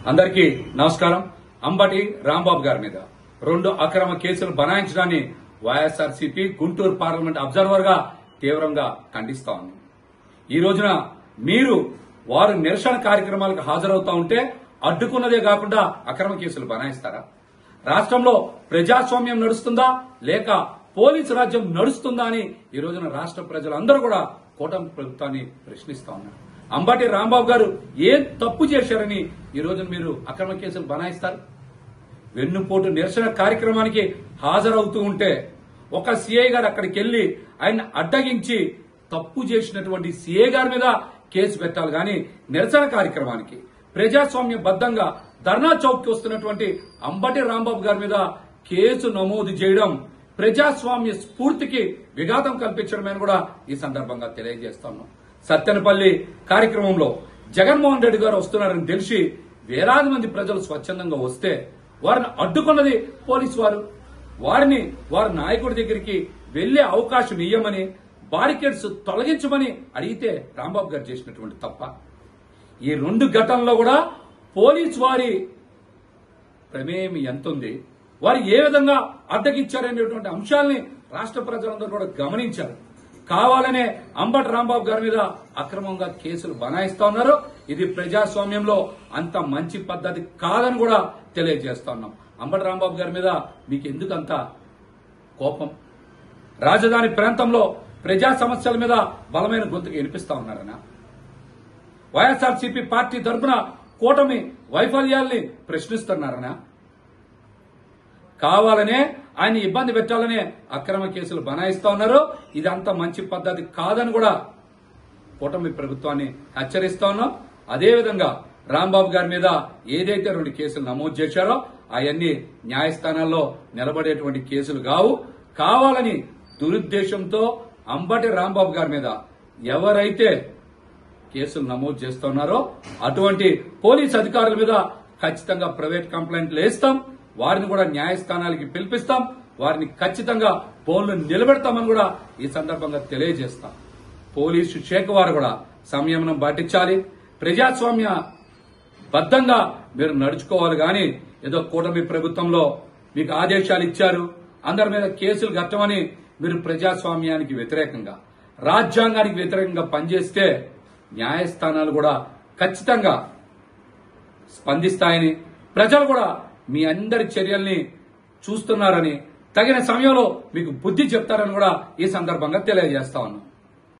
అందరికీ నమస్కారం. అంబటి రాంబాబు గారి మీద 2 అక్రమ కేసులు బనాయించడాన్ని వైఎస్ఆర్సీపీ గుంటూరు పార్లమెంట్ అబ్జర్వర్ గా తీవ్రంగా ఖండిస్తా ఉన్నాం. ఈ రోజున మీరు వారు నిరసన కార్యక్రమాలకు హాజరవుతా ఉంటే అడ్డుకున్నదే కాకుండా అక్రమ కేసులు బనాయిస్తారా? రాష్ట్రంలో ప్రజాస్వామ్యం నడుస్తుందా లేక పోలీసు రాజ్యం నడుస్తుందా అని ఈ రోజున రాష్ట్ర ప్రజలందరూ కూడా కూటమి ప్రభుత్వాన్ని ప్రశ్నిస్తా ఉన్నారు. అంబటి రాంబాబు గారు ఏం తప్పు చేశారని ఈ రోజున మీరు అక్రమ కేసులు బనాయిస్తారు? వెన్నుపోటు నిరసన కార్యక్రమానికి హాజరవుతూ ఉంటే ఒక సీఐ గారు అక్కడికి వెళ్లి ఆయన అడ్డగించి తప్పు చేసినటువంటి సీఐ గారి మీద కేసు పెట్టాలి గాని నిరసన కార్యక్రమానికి ప్రజాస్వామ్యబద్దంగా ధర్నా చౌక్ కి వస్తున్నటువంటి అంబటి రాంబాబు గారి మీద కేసు నమోదు చేయడం ప్రజాస్వామ్య స్ఫూర్తికి విఘాతం కల్పించడమని కూడా ఈ సందర్భంగా తెలియజేస్తున్నాం. సత్తెనపల్లి కార్యక్రమంలో జగన్మోహన్ రెడ్డి గారు వస్తున్నారని తెలిసి వేలాది మంది ప్రజలు స్వచ్ఛందంగా వస్తే వారిని అడ్డుకున్నది పోలీసు వారు. వారి నాయకుడి దగ్గరికి వెళ్లే అవకాశం ఇయ్యమని బారికేడ్స్ తొలగించమని అడిగితే రాంబాబు గారు చేసినటువంటి తప్ప. ఈ 2 ఘటనల్లో కూడా పోలీసు వారి ప్రమేయం ఎంతుంది, వారు ఏ విధంగా అడ్డగించారనేటువంటి అంశాలని రాష్ట్ర ప్రజలందరూ కూడా గమనించారు. కావాలనే అంబటి రాంబాబు గారి మీద అక్రమంగా కేసులు బనాయిస్తా ఉన్నారు. ఇది ప్రజాస్వామ్యంలో అంత మంచి పద్ధతి కాదని కూడా తెలియజేస్తా ఉన్నాం. అంబటి రాంబాబు గారి మీద మీకు ఎందుకంత కోపం? రాజధాని ప్రాంతంలో ప్రజా సమస్యల మీద బలమైన గొంతుకు వినిపిస్తా ఉన్నారనా? వైఎస్ఆర్సీపీ పార్టీ తరఫున కూటమి వైఫల్యాల్ని ప్రశ్నిస్తున్నారనా? కావాలనే ఆయన ఇబ్బంది పెట్టాలనే అక్రమ కేసులు బనాయిస్తా ఉన్నారు. ఇది అంత మంచి పద్ధతి కాదని కూడా కూటమి ప్రభుత్వాన్ని హెచ్చరిస్తా ఉన్నాం. అదేవిధంగా రాంబాబు గారి మీద ఏదైతే 2 కేసులు నమోదు చేశారో అవన్నీ న్యాయస్థానాల్లో నిలబడేటువంటి కేసులు కావు. కావాలని దురుద్దేశంతో అంబటి రాంబాబు గారి మీద ఎవరైతే కేసులు నమోదు చేస్తున్నారో అటువంటి పోలీసు అధికారుల మీద ఖచ్చితంగా ప్రైవేట్ కంప్లైంట్లు వేస్తాం. వారిని కూడా న్యాయస్థానాలకి పిలిపిస్తాం. వారిని ఖచ్చితంగా ఫోన్లు నిలబెడతామని కూడా ఈ సందర్భంగా తెలియజేస్తాం. పోలీసు శాఖ వారు కూడా సంయమనం పాటించాలి. ప్రజాస్వామ్య బద్దంగా మీరు నడుచుకోవాలి గాని ఏదో కూటమి ప్రభుత్వంలో మీకు ఆదేశాలు ఇచ్చారు, అందరి మీద కేసులు కట్టమని మీరు ప్రజాస్వామ్యానికి వ్యతిరేకంగా, రాజ్యాంగానికి వ్యతిరేకంగా పనిచేస్తే న్యాయస్థానాలు కూడా ఖచ్చితంగా స్పందిస్తాయని, ప్రజలు కూడా మీ అందరి చర్యల్ని చూస్తున్నారని, తగిన సమయంలో మీకు బుద్ధి చెప్తారని కూడా ఈ సందర్భంగా తెలియజేస్తా ఉన్నాం.